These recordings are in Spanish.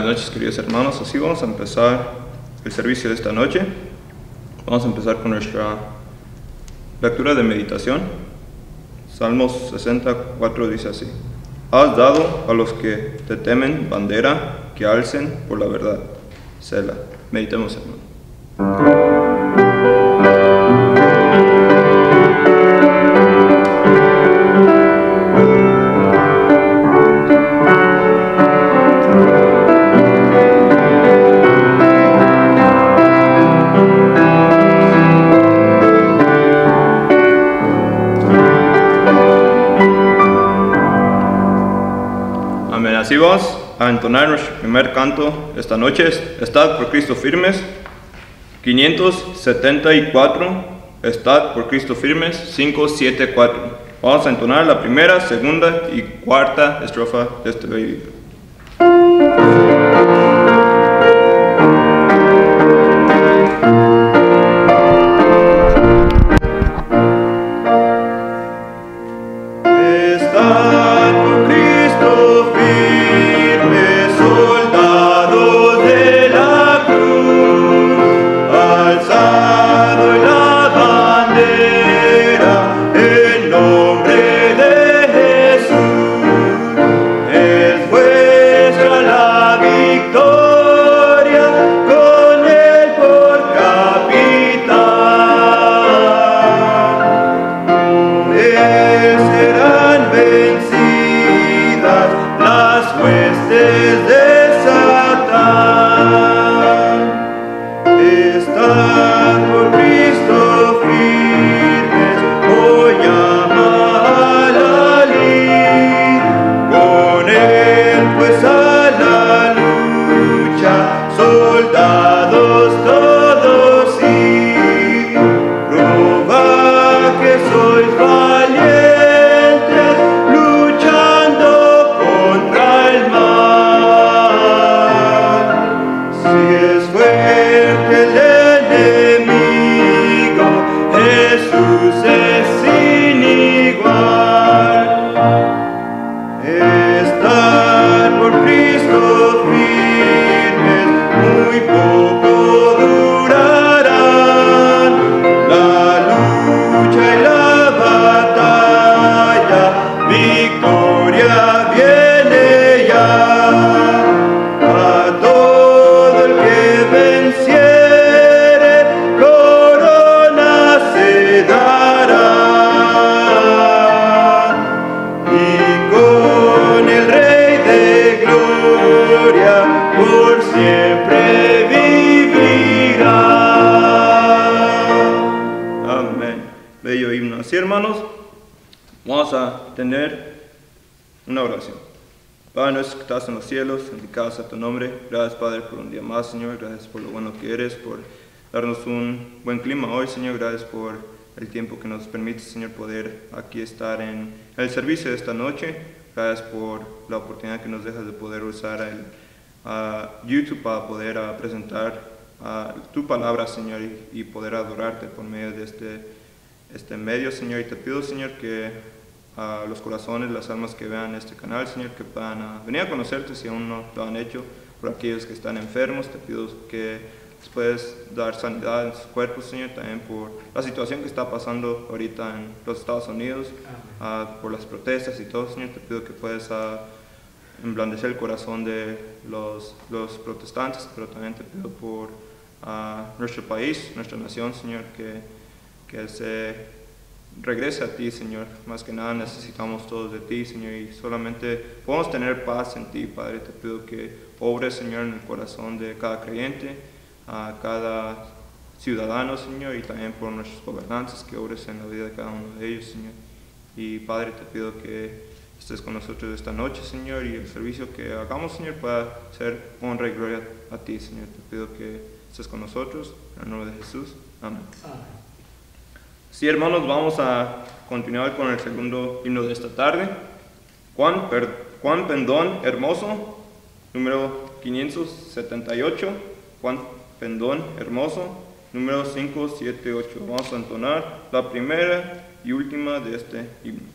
noches, queridos hermanos. Así vamos a empezar el servicio de esta noche. Vamos a empezar con nuestra lectura de meditación. Salmos 64 dice así: Has dado a los que te temen bandera que alcen por la verdad. Selah. Meditemos, hermano. Así vamos a entonar nuestro primer canto esta noche. Estad por Cristo firmes. 574. Estad por Cristo firmes. 574. Vamos a entonar la primera, segunda y cuarta estrofa de este bello himno. En los cielos, santificado sea tu nombre. Gracias, Padre, por un día más, Señor. Gracias por lo bueno que eres, por darnos un buen clima hoy, Señor. Gracias por el tiempo que nos permite, Señor, poder aquí estar en el servicio de esta noche. Gracias por la oportunidad que nos dejas de poder usar el YouTube para poder presentar tu palabra, Señor, y poder adorarte por medio de este medio, Señor. Y te pido, Señor, que a los corazones, las almas que vean este canal, Señor, que puedan venir a conocerte si aún no lo han hecho. Por aquellos que están enfermos, te pido que les puedas dar sanidad en sus cuerpos, Señor, también por la situación que está pasando ahorita en los Estados Unidos, por las protestas y todo, Señor. Te pido que puedas emblandecer el corazón de los protestantes, pero también te pido por nuestro país, nuestra nación, Señor, que se regrese a ti, Señor. Más que nada necesitamos todos de ti, Señor, y solamente podemos tener paz en ti, Padre. Te pido que obres, Señor, en el corazón de cada creyente, a cada ciudadano, Señor, y también por nuestros gobernantes, que obres en la vida de cada uno de ellos, Señor. Y Padre, te pido que estés con nosotros esta noche, Señor, y el servicio que hagamos, Señor, pueda ser honra y gloria a ti, Señor. Te pido que estés con nosotros, en el nombre de Jesús. Amén. Sí, hermanos, vamos a continuar con el segundo himno de esta tarde. Cuán pendón hermoso, número 578. Cuán pendón hermoso, número 578. Vamos a entonar la primera y última de este himno.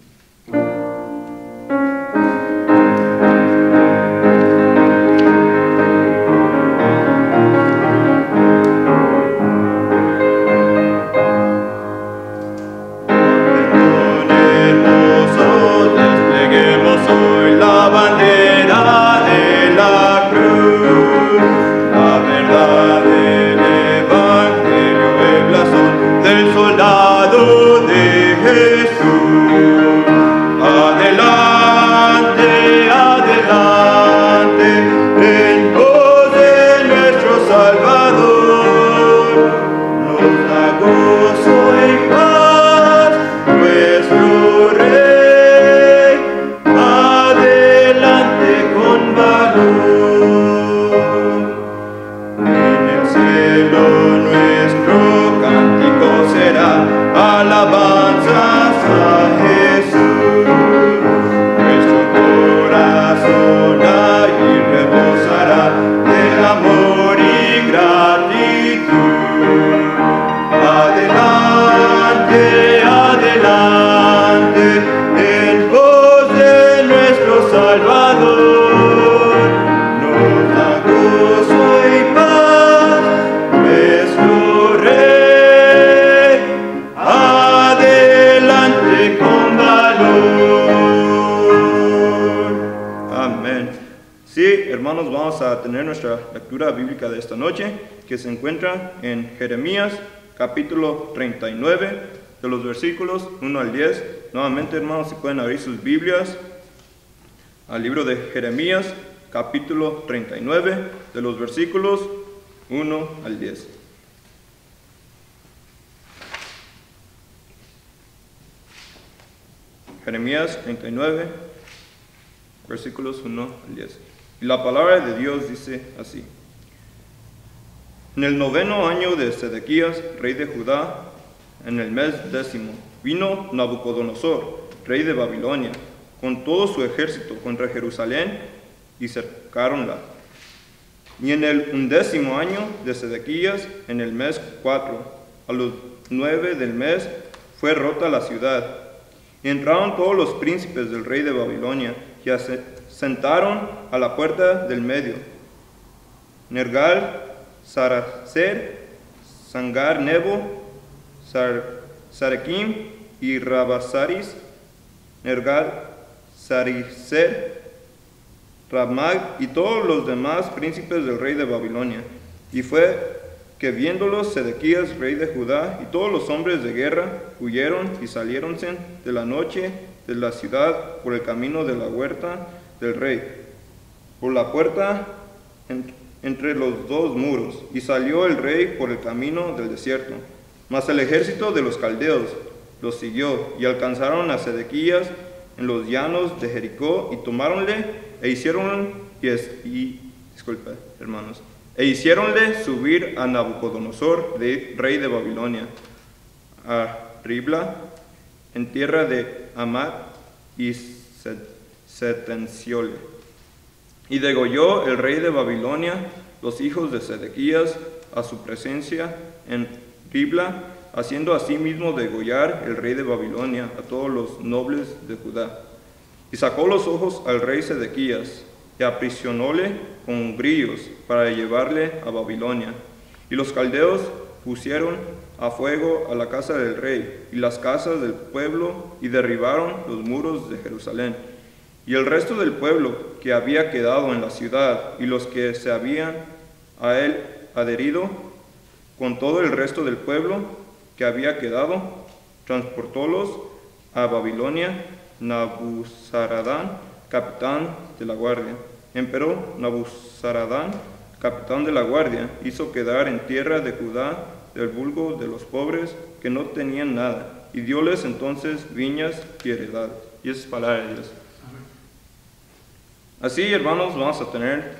Jesús. Adelante, adelante, en pos de nuestro Salvador. Nos da gozo y paz nuestro Rey. Adelante con valor. En el cielo nuestro cántico será alabanzas a Jesús. Nuestro corazón allí rebosará de amor y gratitud. Adelante, adelante, en pos de nuestro Salvador. Nos da gozo y paz nuestro Rey. Adelante con valor. Amén. Sí, hermanos, vamos a tener nuestra lectura bíblica de esta noche, que se encuentra en Jeremías, capítulo 39, de los versículos 1 al 10. Nuevamente, hermanos, si pueden abrir sus Biblias al libro de Jeremías, capítulo 39, de los versículos 1 al 10. Jeremías 39, versículos 1 al 10. Y la palabra de Dios dice así: En el 9º año de Sedequías, rey de Judá, en el mes 10º, vino Nabucodonosor, rey de Babilonia, con todo su ejército contra Jerusalén, y cercaronla. Y en el 11º año de Sedequías, en el mes 4, a los 9 del mes, fue rota la ciudad. Y entraron todos los príncipes del rey de Babilonia, y se sentaron a la puerta del medio: Nergal, Saracer, Sangar Nebo, Sarequim y Rabasaris, Nergal, Saricer, Ramag y todos los demás príncipes del rey de Babilonia. Y fue que viéndolos Sedequías, rey de Judá, y todos los hombres de guerra huyeron y saliéronse de la noche de la ciudad por el camino de la huerta del rey, por la puerta entre los dos muros, y salió el rey por el camino del desierto. Mas el ejército de los caldeos los siguió, y alcanzaron a Sedequías en los llanos de Jericó, y tomáronle, e hiciéronle subir a Nabucodonosor, rey de Babilonia, a Ribla, en tierra de Amat, y sentencióle. Y degolló el rey de Babilonia los hijos de Sedequías a su presencia en Ribla, haciendo asimismo degollar el rey de Babilonia a todos los nobles de Judá. Y sacó los ojos al rey Sedequías, y aprisionóle con grillos para llevarle a Babilonia. Y los caldeos pusieron a fuego a la casa del rey y las casas del pueblo, y derribaron los muros de Jerusalén. Y el resto del pueblo que había quedado en la ciudad, y los que se habían a él adherido, con todo el resto del pueblo que había quedado, transportólos a Babilonia Nabuzaradán, capitán de la guardia. Empero Nabuzaradán, capitán de la guardia, hizo quedar en tierra de Judá del vulgo de los pobres que no tenían nada, y dióles entonces viñas y heredades. Y esa es palabra de Dios. Así, hermanos, vamos a tener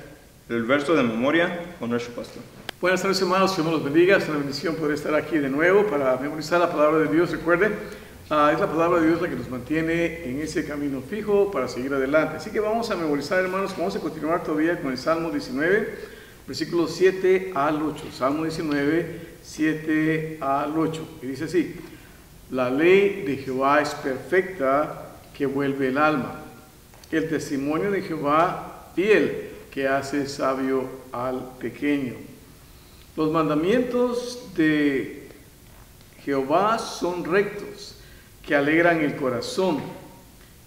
el verso de memoria con nuestro pastor. Buenas tardes, hermanos, Dios los bendiga. Es una bendición poder estar aquí de nuevo para memorizar la palabra de Dios. Recuerden, es la palabra de Dios la que nos mantiene en ese camino fijo para seguir adelante. Así que vamos a memorizar, hermanos. Vamos a continuar todavía con el Salmo 19, versículos 7 al 8. Salmo 19, 7 al 8. Y dice así: La ley de Jehová es perfecta, que vuelve el alma. El testimonio de Jehová fiel, que hace sabio al pequeño. Los mandamientos de Jehová son rectos, que alegran el corazón.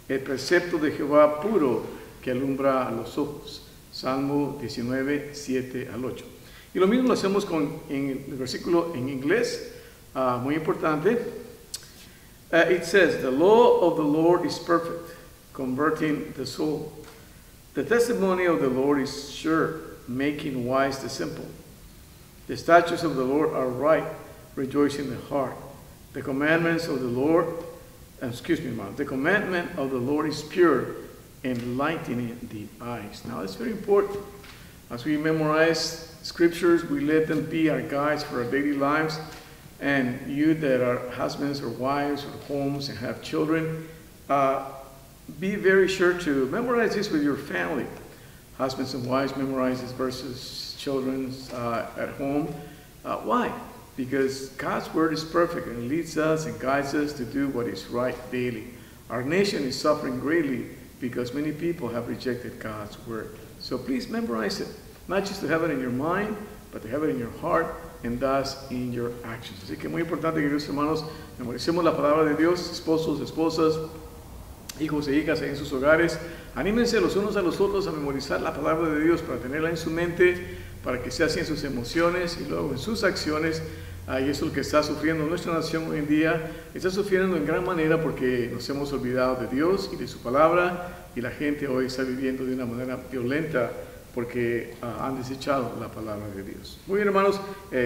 El precepto de Jehová puro, que alumbra a los ojos. Salmo 19, 7 al 8. Y lo mismo lo hacemos en el versículo en inglés, muy importante. It says, the law of the Lord is perfect, converting the soul. The testimony of the Lord is sure, making wise the simple. The statutes of the Lord are right, rejoicing the heart. The commandments of the Lord, the commandment of the Lord is pure, enlightening the eyes. Now, it's very important. As we memorize scriptures, we let them be our guides for our daily lives. And you that are husbands or wives or homes and have children, be very sure to memorize this with your family. Husbands and wives, memorize these verses, children at home. Why? Because God's word is perfect and it leads us and guides us to do what is right daily. Our nation is suffering greatly because many people have rejected God's word. So please memorize it, not just to have it in your mind, but to have it in your heart and thus in your actions. Así que muy importante, queridos hermanos, memoricemos la palabra de Dios, esposos, esposas, hijos e hijas en sus hogares. Anímense los unos a los otros a memorizar la palabra de Dios para tenerla en su mente, para que sea así en sus emociones y luego en sus acciones. Y eso es lo que está sufriendo nuestra nación hoy en día. Está sufriendo en gran manera porque nos hemos olvidado de Dios y de su palabra, y la gente hoy está viviendo de una manera violenta porque han desechado la palabra de Dios. Muy bien, hermanos,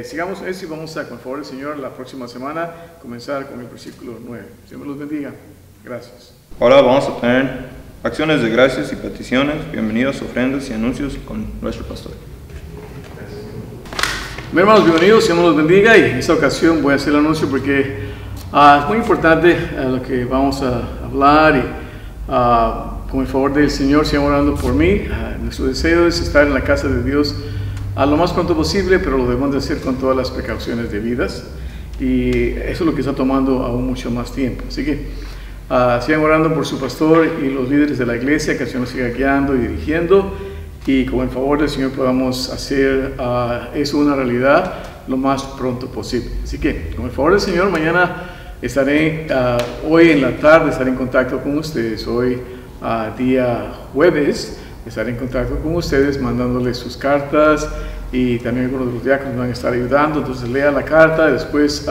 sigamos en eso y vamos a, con el favor del Señor, la próxima semana comenzar con el versículo 9. Dios los bendiga. Gracias. Ahora vamos a tener acciones de gracias y peticiones, bienvenidos, ofrendas y anuncios con nuestro pastor. Mis hermanos, bienvenidos, Dios los bendiga, y en esta ocasión voy a hacer el anuncio porque es muy importante lo que vamos a hablar, y con el favor del Señor sigan orando por mí. Nuestro deseo es estar en la casa de Dios lo más pronto posible, pero lo debemos de hacer con todas las precauciones debidas, y eso es lo que está tomando aún mucho más tiempo. Así que sigan orando por su pastor y los líderes de la iglesia, que el Señor nos siga guiando y dirigiendo, y con el favor del Señor podamos hacer eso una realidad lo más pronto posible. Así que con el favor del Señor, mañana estaré, hoy en la tarde estaré en contacto con ustedes. Hoy día jueves estaré en contacto con ustedes mandándoles sus cartas, y también algunos de los diáconos van a estar ayudando. Entonces lea la carta y después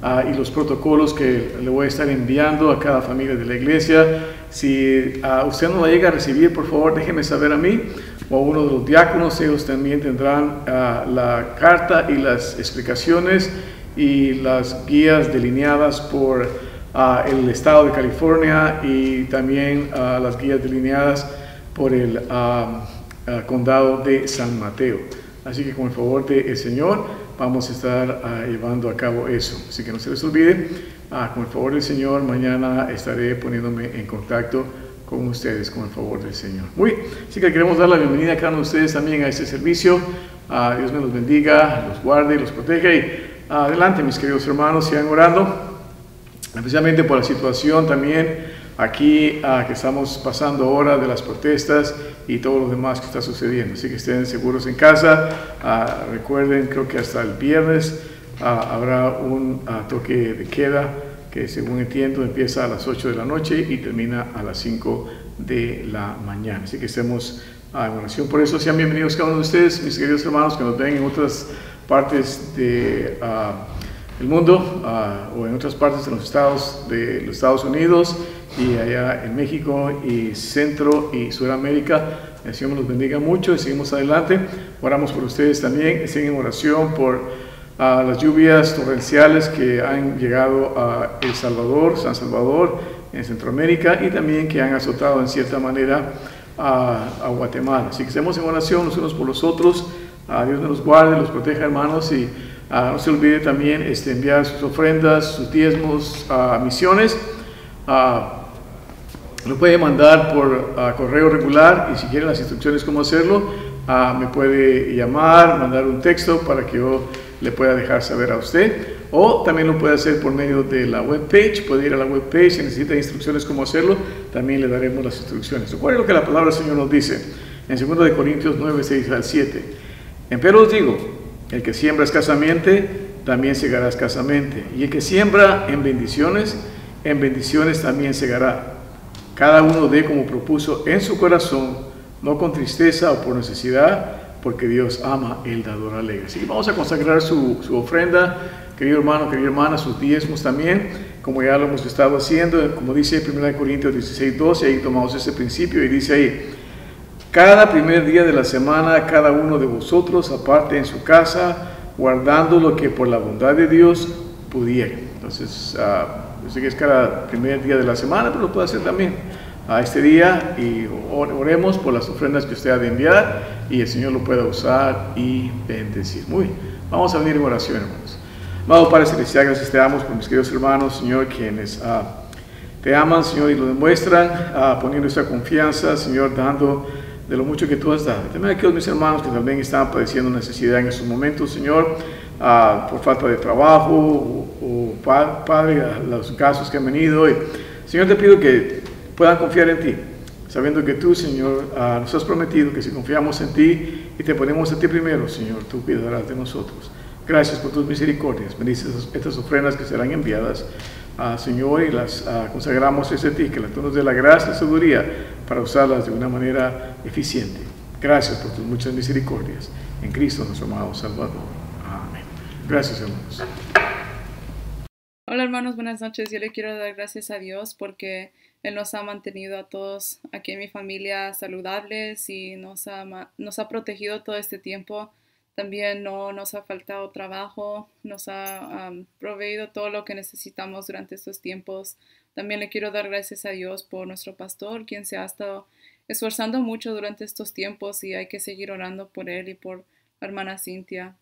y los protocolos que le voy a estar enviando a cada familia de la iglesia. Si usted no la llega a recibir, por favor déjeme saber a mí o a uno de los diáconos. Ellos también tendrán la carta y las explicaciones y las guías delineadas por el estado de California, y también las guías delineadas por el condado de San Mateo. Así que con el favor del Señor vamos a estar llevando a cabo eso. Así que no se les olvide, con el favor del Señor, mañana estaré poniéndome en contacto con ustedes, con el favor del Señor. Así que queremos dar la bienvenida a cada uno de ustedes también a este servicio. Dios me los bendiga, los guarde y los proteja. Y adelante, mis queridos hermanos, sigan orando, especialmente por la situación también aquí que estamos pasando ahora de las protestas y todo lo demás que está sucediendo. Así que estén seguros en casa. Recuerden, creo que hasta el viernes habrá un toque de queda que, según entiendo, empieza a las 8 de la noche y termina a las 5 de la mañana. Así que estemos en oración por eso. Sean bienvenidos cada uno de ustedes, mis queridos hermanos que nos ven en otras partes de el mundo o en otras partes de los Estados Unidos y allá en México y Centro y Sudamérica. El Señor los bendiga mucho y seguimos adelante. Oramos por ustedes también. Estén en oración por las lluvias torrenciales que han llegado a El Salvador, San Salvador, en Centroamérica, y también que han azotado en cierta manera a Guatemala. Así que estemos en oración los unos por los otros. Dios nos guarde, los proteja, hermanos, y no se olvide también enviar sus ofrendas, sus diezmos a misiones. Lo puede mandar por correo regular, y si quiere las instrucciones cómo hacerlo, me puede llamar, mandar un texto para que yo le pueda dejar saber a usted, o también lo puede hacer por medio de la webpage. Puede ir a la webpage, si necesita instrucciones cómo hacerlo, también le daremos las instrucciones. Recuerden lo que la palabra del Señor nos dice en 2 Corintios 9, 6 al 7. Empero os digo, el que siembra escasamente, también segará escasamente, y el que siembra en bendiciones también segará. Cada uno dé como propuso en su corazón, no con tristeza o por necesidad, porque Dios ama el dador alegre. Así que vamos a consagrar su ofrenda, querido hermano, querida hermana, sus diezmos también, como ya lo hemos estado haciendo, como dice 1 Corintios 16:12, ahí tomamos ese principio y dice ahí, cada primer día de la semana, cada uno de vosotros aparte en su casa, guardando lo que por la bondad de Dios pudiera. Entonces, yo sé que es cada primer día de la semana, pero lo puede hacer también a este día y oremos por las ofrendas que usted ha de enviar y el Señor lo pueda usar y bendecir. Muy bien, vamos a venir en oración, hermanos. Amado Padre Celestial, gracias te damos por mis queridos hermanos, Señor, quienes te aman, Señor, y lo demuestran, poniendo esta confianza, Señor, dando de lo mucho que tú has dado. También aquellos mis hermanos que también están padeciendo necesidad en estos momentos, Señor, por falta de trabajo o Padre, los casos que han venido. Y, Señor, te pido que puedan confiar en ti, sabiendo que tú, Señor, nos has prometido que si confiamos en ti y te ponemos a ti primero, Señor, tú cuidarás de nosotros. Gracias por tus misericordias. Bendice estas ofrendas que serán enviadas, Señor, y las consagramos a ti, que tú nos dé la gracia y sabiduría para usarlas de una manera eficiente. Gracias por tus muchas misericordias. En Cristo, nuestro amado Salvador. Amén. Gracias, hermanos. Hola, hermanos, buenas noches. Yo le quiero dar gracias a Dios porque Él nos ha mantenido a todos aquí en mi familia saludables y nos ha protegido todo este tiempo. También no nos ha faltado trabajo, nos ha proveído todo lo que necesitamos durante estos tiempos. También le quiero dar gracias a Dios por nuestro pastor, quien se ha estado esforzando mucho durante estos tiempos y hay que seguir orando por él y por la hermana Cintia.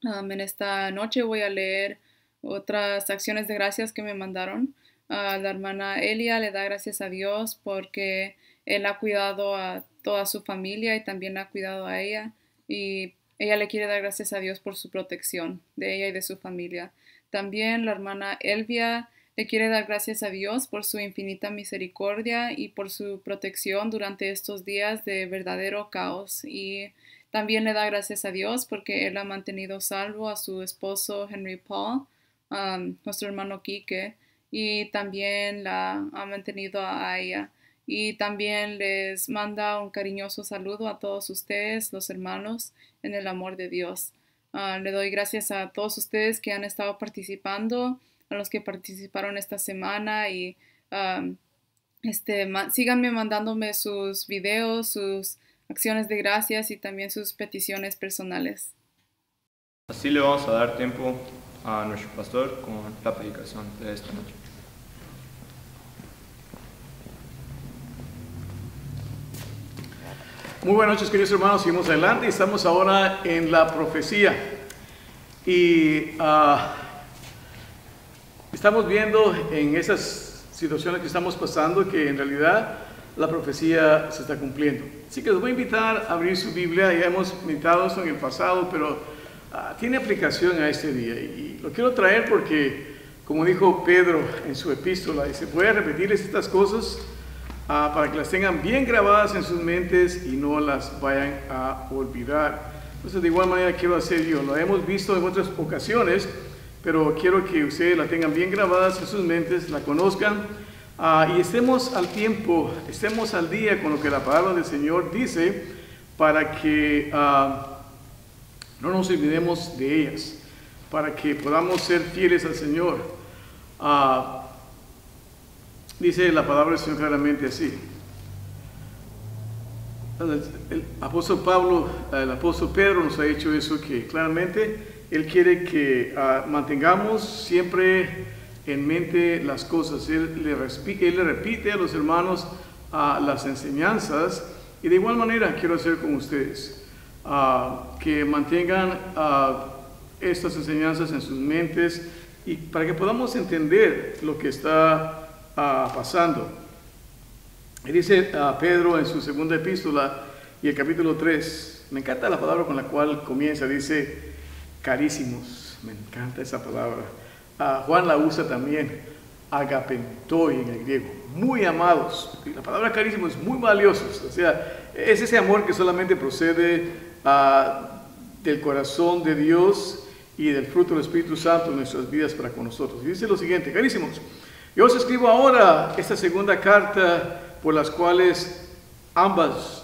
En esta noche voy a leer otras acciones de gracias que me mandaron. La hermana Elia le da gracias a Dios porque Él ha cuidado a toda su familia y también ha cuidado a ella y ella le quiere dar gracias a Dios por su protección de ella y de su familia. También la hermana Elvia le quiere dar gracias a Dios por su infinita misericordia y por su protección durante estos días de verdadero caos. Y también le da gracias a Dios porque Él ha mantenido salvo a su esposo Henry Paul, nuestro hermano Quique, y también la ha mantenido a ella. Y también les manda un cariñoso saludo a todos ustedes, los hermanos, en el amor de Dios. Le doy gracias a todos ustedes que han estado participando, a los que participaron esta semana y síganme mandándome sus videos, sus acciones de gracias y también sus peticiones personales. Así le vamos a dar tiempo a nuestro pastor con la predicación de esta noche. Muy buenas noches, queridos hermanos. Seguimos adelante y estamos ahora en la profecía. Y estamos viendo en esas situaciones que estamos pasando que en realidad la profecía se está cumpliendo. Así que les voy a invitar a abrir su Biblia. Ya hemos meditado esto en el pasado, pero tiene aplicación a este día. Y lo quiero traer porque, como dijo Pedro en su epístola, dice, voy a repetirles estas cosas para que las tengan bien grabadas en sus mentes y no las vayan a olvidar. Entonces, de igual manera quiero hacer yo. Lo hemos visto en otras ocasiones, pero quiero que ustedes la tengan bien grabadas en sus mentes, la conozcan y estemos al tiempo, estemos al día con lo que la palabra del Señor dice para que no nos olvidemos de ellas, para que podamos ser fieles al Señor. Dice la palabra del Señor claramente así. El apóstol Pedro nos ha dicho eso, que claramente él quiere que mantengamos siempre en mente las cosas. Él le repite a los hermanos las enseñanzas y de igual manera quiero hacer con ustedes, que mantengan estas enseñanzas en sus mentes y para que podamos entender lo que está pasando. Y dice Pedro en su segunda epístola y el capítulo 3, me encanta la palabra con la cual comienza, dice carísimos, me encanta esa palabra. Juan la usa también, agapentoi en el griego, muy amados. Y la palabra carísimo es muy valioso, o sea, es ese amor que solamente procede del corazón de Dios y del fruto del Espíritu Santo en nuestras vidas para con nosotros. Y dice lo siguiente, carísimos, yo os escribo ahora esta segunda carta por las cuales ambas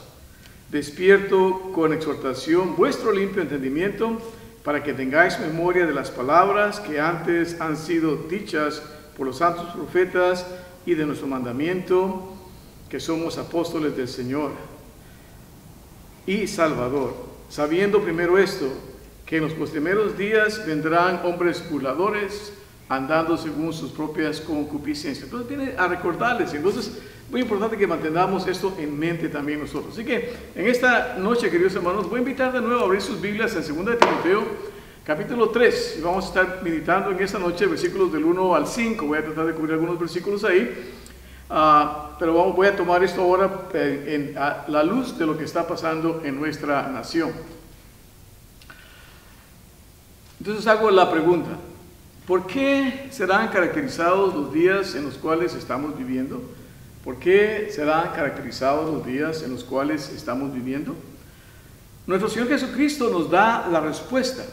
despierto con exhortación vuestro limpio entendimiento para que tengáis memoria de las palabras que antes han sido dichas por los santos profetas y de nuestro mandamiento, que somos apóstoles del Señor y Salvador, sabiendo primero esto, que en los postreros días vendrán hombres burladores, andando según sus propias concupiscencias. Entonces viene a recordarles, entonces muy importante que mantengamos esto en mente también nosotros. Así que en esta noche, queridos hermanos, voy a invitar de nuevo a abrir sus Biblias en 2 de Timoteo, capítulo 3, y vamos a estar meditando en esta noche versículos del 1 al 5, voy a tratar de cubrir algunos versículos ahí, pero voy a tomar esto ahora a la luz de lo que está pasando en nuestra nación. Entonces hago la pregunta, ¿por qué serán caracterizados los días en los cuales estamos viviendo? ¿Por qué serán caracterizados los días en los cuales estamos viviendo? Nuestro Señor Jesucristo nos da la respuesta.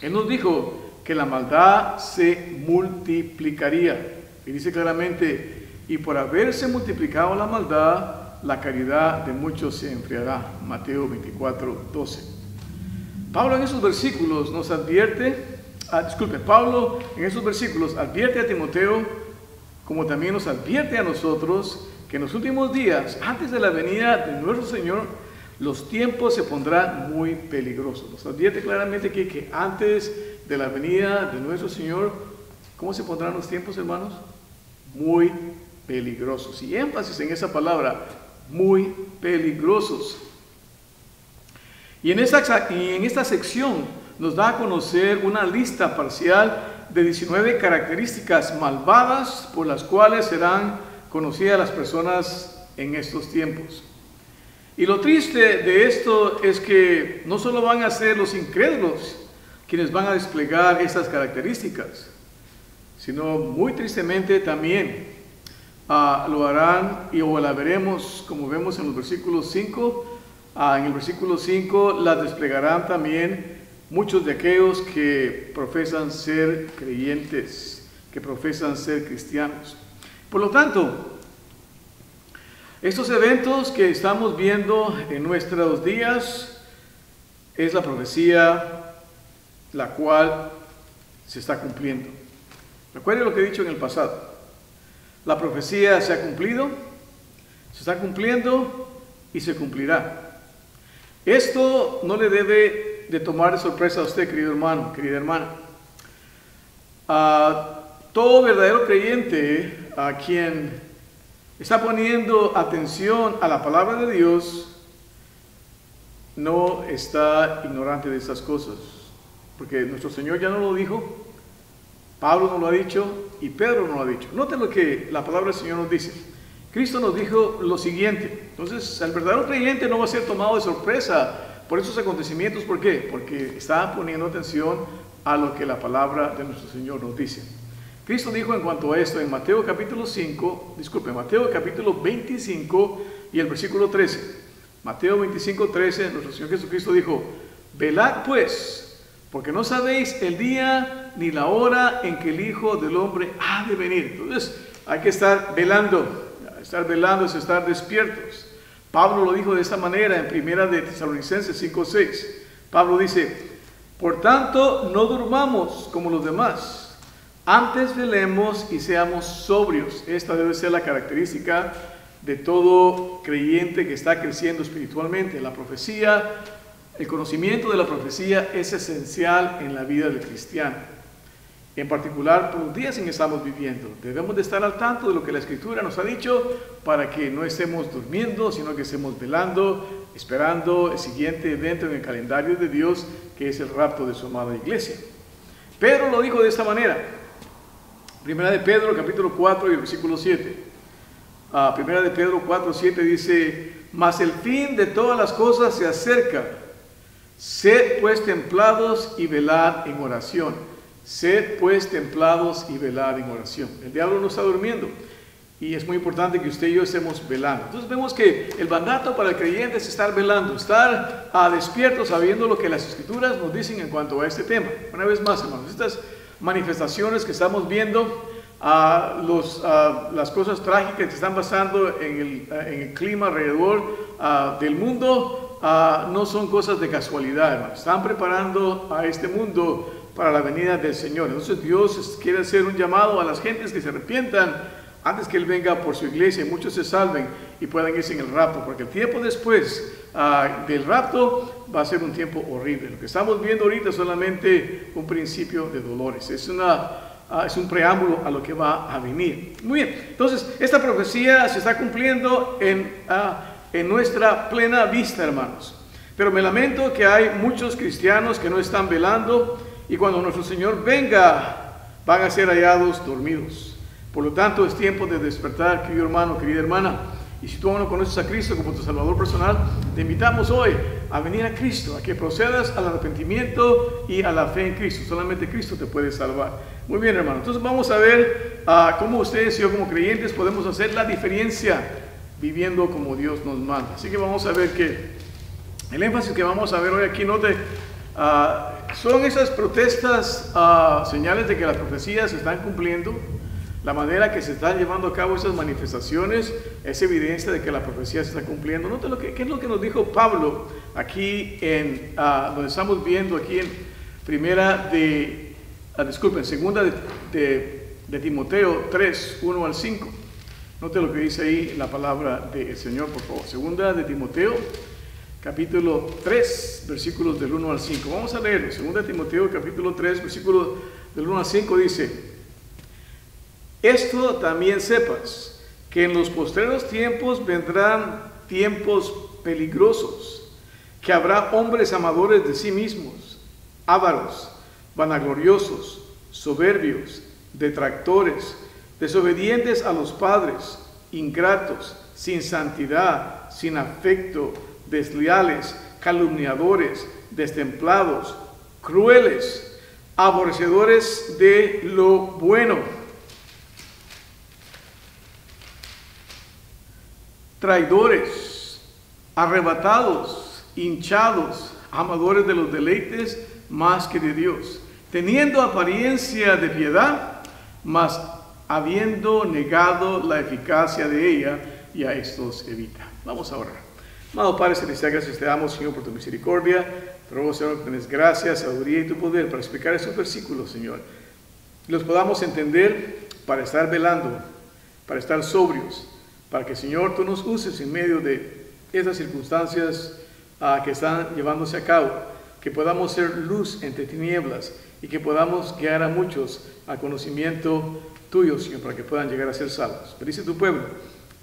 Él nos dijo que la maldad se multiplicaría. Y dice claramente, y por haberse multiplicado la maldad, la caridad de muchos se enfriará. Mateo 24:12. Pablo en esos versículos nos advierte, Pablo en esos versículos advierte a Timoteo, como también nos advierte a nosotros, que en los últimos días, antes de la venida de nuestro Señor, los tiempos se pondrán muy peligrosos. Nos advierte claramente que antes de la venida de nuestro Señor, ¿cómo se pondrán los tiempos, hermanos? Muy peligrosos. Y énfasis en esa palabra, muy peligrosos. Y en esta sección nos da a conocer una lista parcial de 19 características malvadas por las cuales serán conocidas las personas en estos tiempos. Y lo triste de esto es que no solo van a ser los incrédulos quienes van a desplegar estas características, sino muy tristemente también lo harán o la veremos, como vemos en los versículos 5. En el versículo 5 las desplegarán también muchos de aquellos que profesan ser creyentes, que profesan ser cristianos. Por lo tanto, estos eventos que estamos viendo en nuestros días es la profecía la cual se está cumpliendo. Recuerden lo que he dicho en el pasado. La profecía se ha cumplido, se está cumpliendo y se cumplirá. Esto no le debe de tomar de sorpresa a usted, querido hermano, querida hermana. Todo verdadero creyente a quien está poniendo atención a la palabra de Dios no está ignorante de estas cosas, porque nuestro Señor ya no lo dijo, Pablo no lo ha dicho y Pedro no lo ha dicho. Noten lo que la palabra del Señor nos dice. Cristo nos dijo lo siguiente. Entonces el verdadero creyente no va a ser tomado de sorpresa por esos acontecimientos. ¿Por qué? Porque está poniendo atención a lo que la palabra de nuestro Señor nos dice. Cristo dijo en cuanto a esto en Mateo capítulo 25 y el versículo 13. Mateo 25:13, nuestro Señor Jesucristo dijo, velad pues, porque no sabéis el día ni la hora en que el Hijo del Hombre ha de venir. Entonces hay que estar velando. Estar velando es estar despiertos. Pablo lo dijo de esta manera en 1 de Tesalonicenses 5:6. Pablo dice, por tanto no durmamos como los demás, antes velemos y seamos sobrios. Esta debe ser la característica de todo creyente que está creciendo espiritualmente. La profecía, el conocimiento de la profecía es esencial en la vida del cristiano. En particular por los días en que estamos viviendo. Debemos de estar al tanto de lo que la Escritura nos ha dicho para que no estemos durmiendo, sino que estemos velando, esperando el siguiente evento en el calendario de Dios, que es el rapto de su amada iglesia. Pedro lo dijo de esta manera. Primera de Pedro, capítulo 4 y el versículo 7. Primera de Pedro 4:7 dice, mas el fin de todas las cosas se acerca. Sed pues templados y velad en oración. Sed pues templados y velad en oración. El diablo no está durmiendo y es muy importante que usted y yo estemos velando. Entonces vemos que el mandato para el creyente es estar velando, estar despiertos, sabiendo lo que las Escrituras nos dicen en cuanto a este tema. Una vez más, hermanos, estas manifestaciones que estamos viendo, las cosas trágicas que están pasando en el clima alrededor del mundo, no son cosas de casualidad, hermanos. Están preparando a este mundo para la venida del Señor. Entonces Dios quiere hacer un llamado a las gentes que se arrepientan antes que Él venga por su iglesia y muchos se salven y puedan irse en el rapto, porque el tiempo después del rapto va a ser un tiempo horrible. Lo que estamos viendo ahorita es solamente un principio de dolores, es un preámbulo a lo que va a venir. Muy bien, entonces esta profecía se está cumpliendo en nuestra plena vista, hermanos. Pero me lamento que hay muchos cristianos que no están velando y cuando nuestro Señor venga van a ser hallados dormidos. Por lo tanto, es tiempo de despertar, querido hermano, querida hermana. Y si tú aún no conoces a Cristo como tu Salvador personal, te invitamos hoy a venir a Cristo, a que procedas al arrepentimiento y a la fe en Cristo. Solamente Cristo te puede salvar. Muy bien, hermano. Entonces vamos a ver cómo ustedes y yo como creyentes podemos hacer la diferencia viviendo como Dios nos manda. Así que vamos a ver que el énfasis que vamos a ver hoy aquí, note, son esas protestas, señales de que las profecías se están cumpliendo. La manera que se están llevando a cabo esas manifestaciones es evidencia de que la profecía se está cumpliendo. Note qué es lo que nos dijo Pablo aquí donde estamos viendo aquí en segunda de Timoteo 3, 1 al 5. Note lo que dice ahí la palabra del Señor, por favor. Segunda de Timoteo, capítulo 3, versículos del 1 al 5. Vamos a leerlo. Segunda de Timoteo, capítulo 3, versículos del 1 al 5 dice: Esto también sepas, que en los postreros tiempos vendrán tiempos peligrosos, que habrá hombres amadores de sí mismos, ávaros, vanagloriosos, soberbios, detractores, desobedientes a los padres, ingratos, sin santidad, sin afecto, desleales, calumniadores, destemplados, crueles, aborrecedores de lo bueno, traidores, arrebatados, hinchados, amadores de los deleites más que de Dios, teniendo apariencia de piedad, mas habiendo negado la eficacia de ella, y a estos evita. Vamos a orar. Amado Padre Celestial, gracias te damos, Señor, por tu misericordia. Te ruego, Señor, que tenés gracias, sabiduría y tu poder para explicar estos versículos, Señor. Los podamos entender para estar velando, para estar sobrios, para que, Señor, tú nos uses en medio de esas circunstancias que están llevándose a cabo, que podamos ser luz entre tinieblas y que podamos guiar a muchos al conocimiento tuyo, Señor, para que puedan llegar a ser salvos. Bendice tu pueblo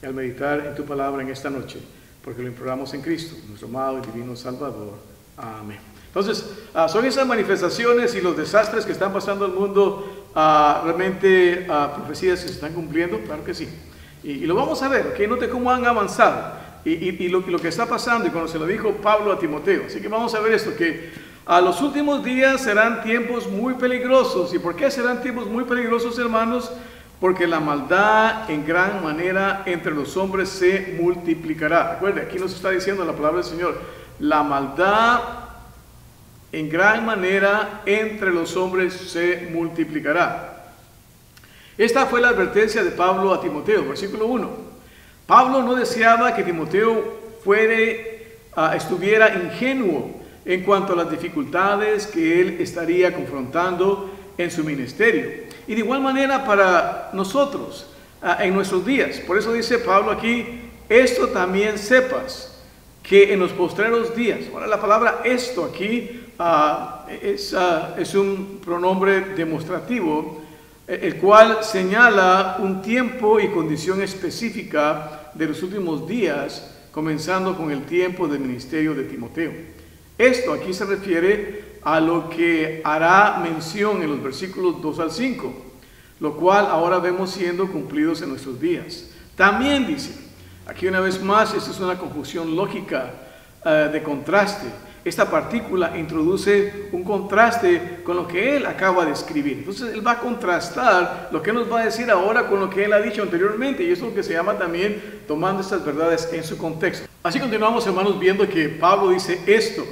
y al meditar en tu palabra en esta noche, porque lo imploramos en Cristo, nuestro amado y divino Salvador. Amén. Entonces, son esas manifestaciones y los desastres que están pasando al mundo, realmente profecías que se están cumpliendo, claro que sí. Y lo vamos a ver, que note cómo han avanzado y lo que está pasando, y cuando se lo dijo Pablo a Timoteo. Así que vamos a ver esto, que a los últimos días serán tiempos muy peligrosos. ¿Y por qué serán tiempos muy peligrosos, hermanos? Porque la maldad en gran manera entre los hombres se multiplicará. Recuerde, aquí nos está diciendo la palabra del Señor, la maldad en gran manera entre los hombres se multiplicará. Esta fue la advertencia de Pablo a Timoteo, versículo 1. Pablo no deseaba que Timoteo estuviera ingenuo en cuanto a las dificultades que él estaría confrontando en su ministerio. Y de igual manera para nosotros en nuestros días. Por eso dice Pablo aquí, esto también sepas, que en los postreros días. Ahora la palabra esto aquí es un pronombre demostrativo, el cual señala un tiempo y condición específica de los últimos días, comenzando con el tiempo del ministerio de Timoteo. Esto aquí se refiere a lo que hará mención en los versículos 2 al 5, lo cual ahora vemos siendo cumplidos en nuestros días. También dice, aquí una vez más, esta es una conjunción lógica de contraste. Esta partícula introduce un contraste con lo que él acaba de escribir. Entonces él va a contrastar lo que nos va a decir ahora con lo que él ha dicho anteriormente, y eso es lo que se llama también tomando estas verdades en su contexto. Así continuamos, hermanos, viendo que Pablo dice esto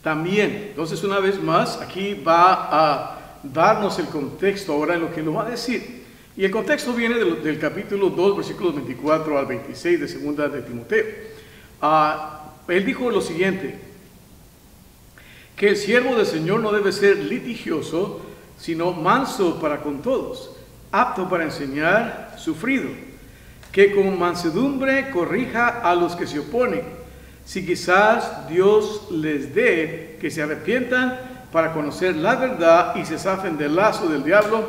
también. Entonces una vez más aquí va a darnos el contexto ahora en lo que lo va a decir. Y el contexto viene del capítulo 2, versículos 24 al 26 de segunda de Timoteo. Él dijo lo siguiente, que el siervo del Señor no debe ser litigioso, sino manso para con todos, apto para enseñar, sufrido, que con mansedumbre corrija a los que se oponen, si quizás Dios les dé que se arrepientan para conocer la verdad y se zafen del lazo del diablo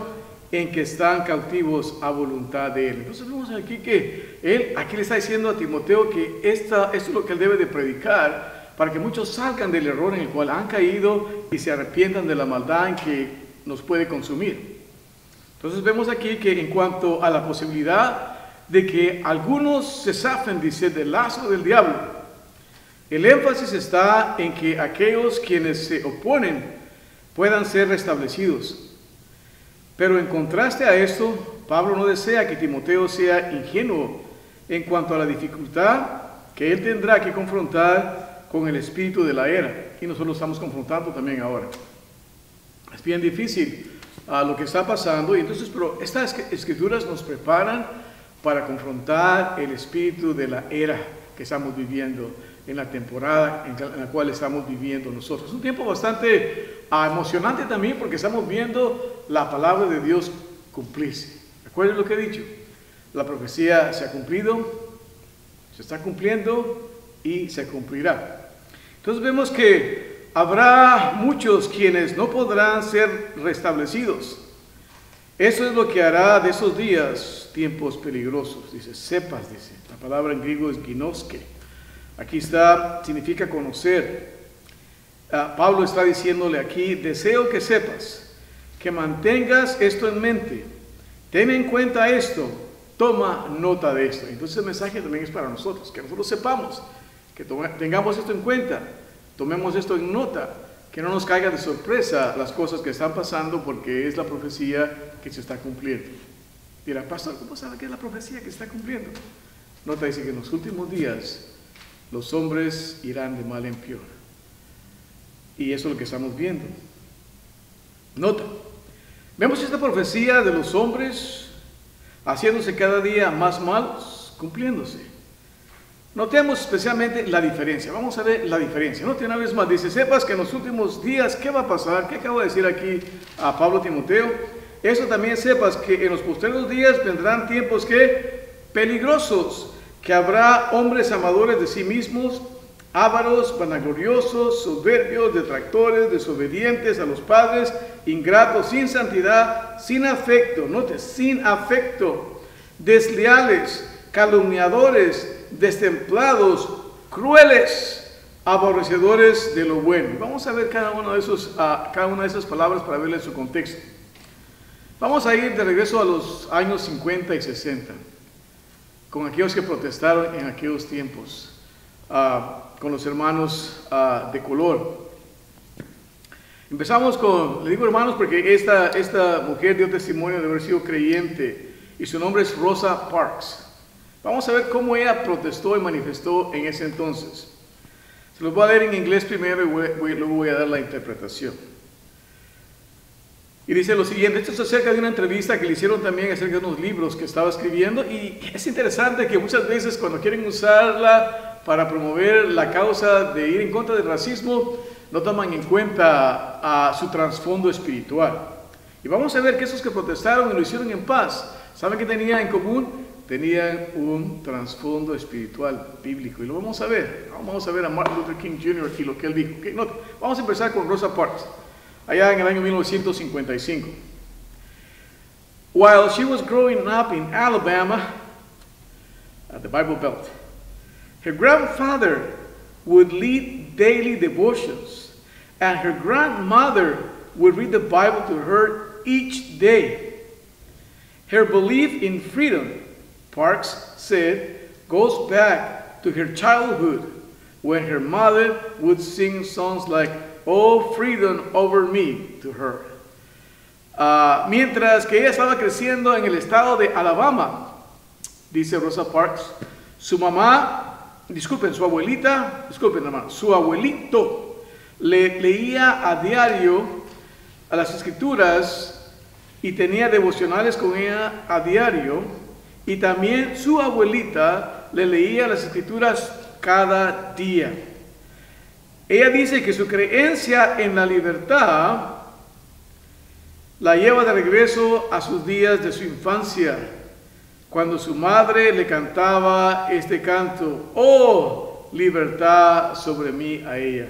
en que están cautivos a voluntad de él. Entonces vemos aquí que él aquí le está diciendo a Timoteo que esto es lo que él debe de predicar para que muchos salgan del error en el cual han caído y se arrepientan de la maldad en que nos puede consumir. Entonces vemos aquí que en cuanto a la posibilidad de que algunos se zafen, dice, del lazo del diablo, el énfasis está en que aquellos quienes se oponen puedan ser restablecidos. Pero en contraste a esto, Pablo no desea que Timoteo sea ingenuo en cuanto a la dificultad que él tendrá que confrontar con el espíritu de la era. Y nosotros lo estamos confrontando también ahora. Es bien difícil lo que está pasando, y entonces, pero estas escrituras nos preparan para confrontar el espíritu de la era que estamos viviendo, en la temporada en la cual estamos viviendo nosotros. Es un tiempo bastante emocionante también, porque estamos viendo la palabra de Dios cumplirse. Recuerden lo que he dicho, la profecía se ha cumplido, se está cumpliendo y se cumplirá. Entonces vemos que habrá muchos quienes no podrán ser restablecidos. Eso es lo que hará de esos días tiempos peligrosos. Dice, sepas, dice. La palabra en griego es ginoske. Aquí está, significa conocer. Pablo está diciéndole aquí, deseo que sepas, que mantengas esto en mente. Ten en cuenta esto, toma nota de esto. Entonces el mensaje también es para nosotros, que nosotros sepamos, que tengamos esto en cuenta, tomemos esto en nota, que no nos caiga de sorpresa las cosas que están pasando, porque es la profecía que se está cumpliendo. Dirá, pastor, ¿cómo sabe que es la profecía que se está cumpliendo? Nota, dice que en los últimos días los hombres irán de mal en peor. Y eso es lo que estamos viendo. Nota, vemos esta profecía de los hombres haciéndose cada día más malos, cumpliéndose. Notemos especialmente la diferencia. Vamos a ver la diferencia. Note una vez más, dice, sepas que en los últimos días, ¿qué va a pasar? ¿Qué acabo de decir aquí a Pablo Timoteo? Eso también sepas que en los posteriores días vendrán tiempos que peligrosos, que habrá hombres amadores de sí mismos, ávaros, vanagloriosos, soberbios, detractores, desobedientes a los padres, ingratos, sin santidad, sin afecto, note, sin afecto, desleales, calumniadores, destemplados, crueles, aborrecedores de lo bueno. Vamos a ver cada una de esas palabras para verle su contexto. Vamos a ir de regreso a los años 50 y 60, con aquellos que protestaron en aquellos tiempos, con los hermanos de color. Empezamos con, le digo hermanos porque esta mujer dio testimonio de haber sido creyente, y su nombre es Rosa Parks. Vamos a ver cómo ella protestó y manifestó en ese entonces. Se los voy a leer en inglés primero y luego voy a dar la interpretación. Y dice lo siguiente, esto es acerca de una entrevista que le hicieron también acerca de unos libros que estaba escribiendo, y es interesante que muchas veces cuando quieren usarla para promover la causa de ir en contra del racismo, no toman en cuenta su trasfondo espiritual. Y vamos a ver que esos que protestaron y lo hicieron en paz, ¿saben qué tenían en común? Tenían un trasfondo espiritual bíblico, y lo vamos a ver. Vamos a ver a Martin Luther King Jr. y lo que él dijo. Okay, no, vamos a empezar con Rosa Parks, allá en el año 1955. While she was growing up in Alabama, at the Bible Belt, her grandfather would lead daily devotions, and her grandmother would read the Bible to her each day. Her belief in freedom, Parks said, goes back to her childhood, when her mother would sing songs like "Oh, freedom over me" to her. Mientras que ella estaba creciendo en el estado de Alabama, dice Rosa Parks, su abuelito le leía a diario a las escrituras y tenía devocionales con ella a diario, y también su abuelita le leía las escrituras cada día. Ella dice que su creencia en la libertad la lleva de regreso a sus días de su infancia, cuando su madre le cantaba este canto: oh, libertad sobre mí a ella.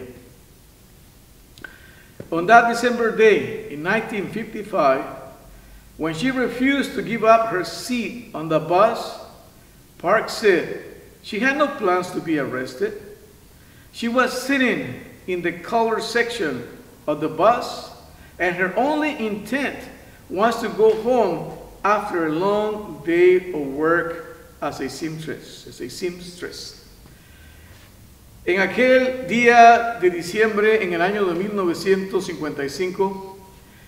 On that December day in 1955, when she refused to give up her seat on the bus, Parks said she had no plans to be arrested. She was sitting in the color section of the bus, and her only intent was to go home after a long day of work as a seamstress. En aquel día de diciembre, en el año de 1955,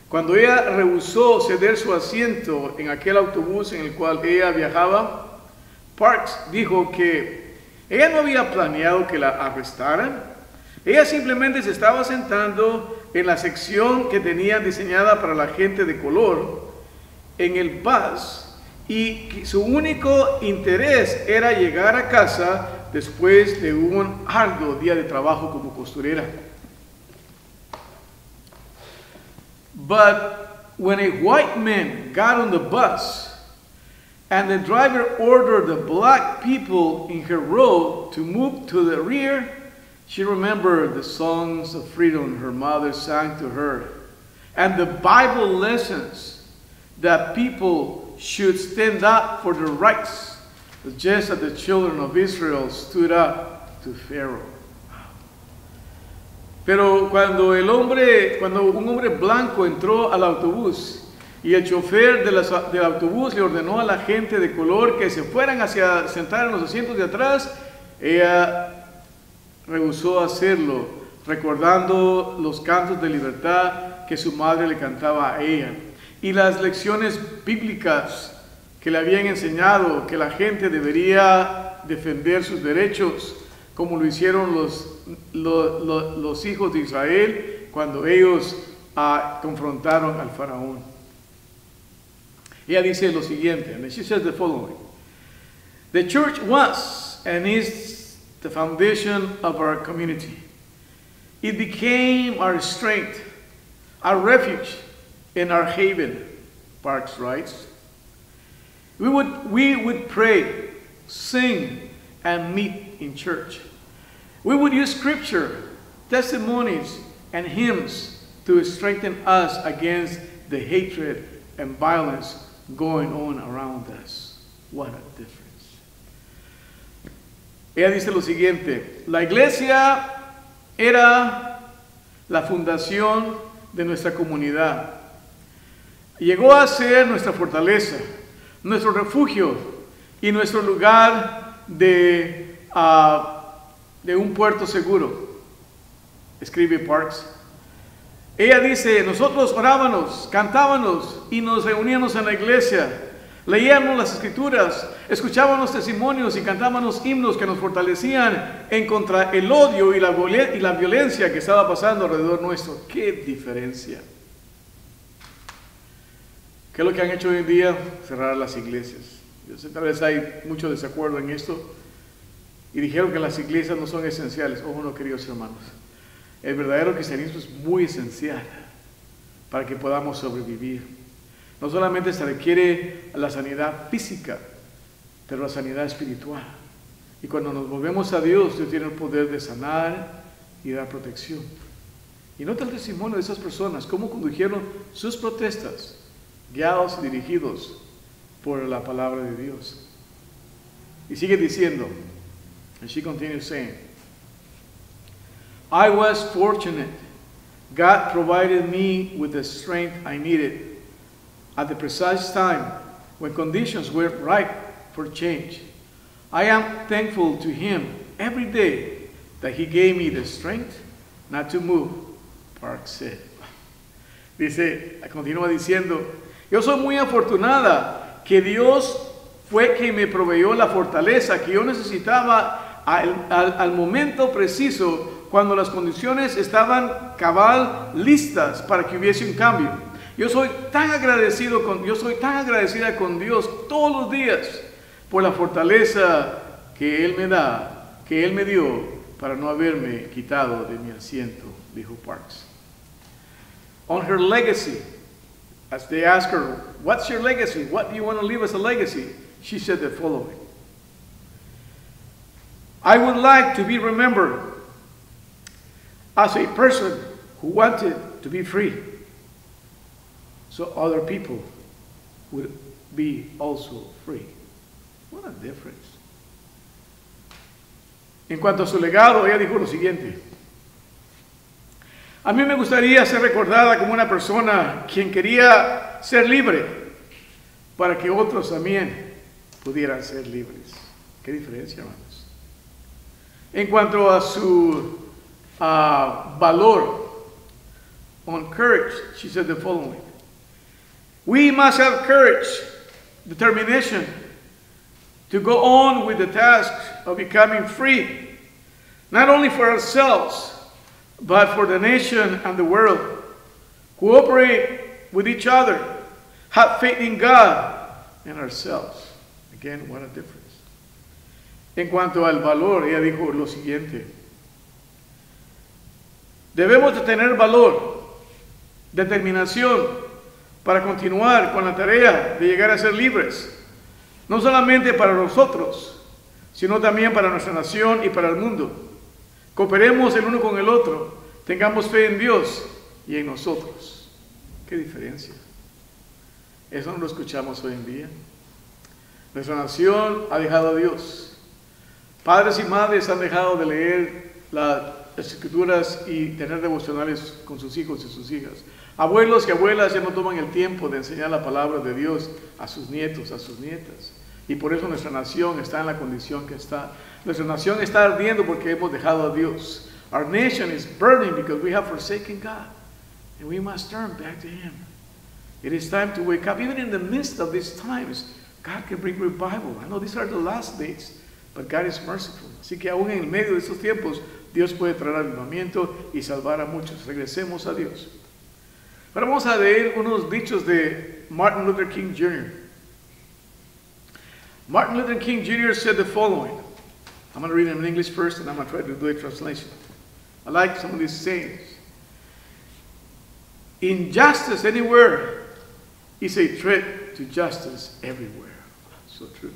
cuando ella rehusó ceder su asiento en aquel autobús en el cual ella viajaba, Parks dijo que ella no había planeado que la arrestaran. Ella simplemente se estaba sentando en la sección que tenían diseñada para la gente de color en el bus, y su único interés era llegar a casa después de un arduo día de trabajo como costurera. But when a white man got on the bus and the driver ordered the black people in her row to move to the rear, she remembered the songs of freedom her mother sang to her and the Bible lessons that people should stand up for their rights, just as the children of Israel stood up to Pharaoh. Pero cuando un hombre blanco entró al autobús y el chofer del autobús le ordenó a la gente de color que se fueran hacia sentar en los asientos de atrás, ella rehusó hacerlo, recordando los cantos de libertad que su madre le cantaba a ella y las lecciones bíblicas que le habían enseñado que la gente debería defender sus derechos, como lo hicieron los hijos de Israel cuando ellos confrontaron al faraón. Ella dice lo siguiente, and she says the following: the church was and is the foundation of our community. It became our strength, our refuge, and our haven. Parks writes. We would pray, sing, and meet in church. We would use scripture, testimonies, and hymns to strengthen us against the hatred and violence going on around us. What a difference. Ella dice lo siguiente: la iglesia era la fundación de nuestra comunidad. Llegó a ser nuestra fortaleza, nuestro refugio y nuestro lugar de un puerto seguro. Escribe Parks. Ella dice: nosotros orábamos, cantábamos y nos reuníamos en la iglesia, leíamos las escrituras, escuchábamos testimonios y cantábamos himnos que nos fortalecían en contra el odio y la violencia que estaba pasando alrededor nuestro. ¡Qué diferencia! ¿Qué es lo que han hecho hoy en día? Cerrar las iglesias. Yo sé, tal vez hay mucho desacuerdo en esto. Y dijeron que las iglesias no son esenciales. Ojo, no, queridos hermanos. El verdadero cristianismo es muy esencial para que podamos sobrevivir. No solamente se requiere la sanidad física, pero la sanidad espiritual. Y cuando nos volvemos a Dios, Dios tiene el poder de sanar y dar protección. Y nota el testimonio de esas personas, cómo condujeron sus protestas, guiados y dirigidos por la palabra de Dios. Y sigue diciendo, and she continues saying, I was fortunate. God provided me with the strength I needed at the precise time when conditions were ripe for change. I am thankful to Him every day that He gave me the strength not to move, Parks said. Dice, continúa diciendo, yo soy muy afortunada que Dios fue quien me proveyó la fortaleza que yo necesitaba al momento preciso, cuando las condiciones estaban cabal listas para que hubiese un cambio. Yo soy tan agradecida con Dios todos los días por la fortaleza que Él me da, que Él me dio para no haberme quitado de mi asiento, dijo Parks. On her legacy, as they asked her, what's your legacy? What do you want to leave as a legacy? She said the following: I would like to be remembered as a person who wanted to be free, so other people would be also free. What a difference. En cuanto a su legado, ella dijo lo siguiente: a mí me gustaría ser recordada como una persona quien quería ser libre para que otros también pudieran ser libres. ¿Qué diferencia, hermanos? En cuanto a su valor, on courage, she said the following: we must have courage, determination, to go on with the task of becoming free, not only for ourselves, but for the nation and the world. Cooperate with each other, have faith in God and ourselves. Again, what a difference. En cuanto al valor, ella dijo lo siguiente: debemos de tener valor, determinación para continuar con la tarea de llegar a ser libres, no solamente para nosotros, sino también para nuestra nación y para el mundo. Cooperemos el uno con el otro, tengamos fe en Dios y en nosotros. ¿Qué diferencia? Eso no lo escuchamos hoy en día. Nuestra nación ha dejado a Dios. Padres y madres han dejado de leer las escrituras y tener devocionales con sus hijos y sus hijas. Abuelos y abuelas ya no toman el tiempo de enseñar la palabra de Dios a sus nietos, a sus nietas. Y por eso nuestra nación está en la condición que está. Nuestra nación está ardiendo porque hemos dejado a Dios. Our nation is burning because we have forsaken God. And we must turn back to Him. It is time to wake up. Even in the midst of these times, God can bring revival. I know these are the last days, but God is merciful. Así que aún en el medio de estos tiempos, Dios puede traer avivamiento y salvar a muchos. Regresemos a Dios. Ahora vamos a leer unos dichos de Martin Luther King Jr. Martin Luther King Jr. said the following. I'm going to read them in English first, and I'm going to try to do a translation. I like some of these sayings. Injustice anywhere is a threat to justice everywhere. So true.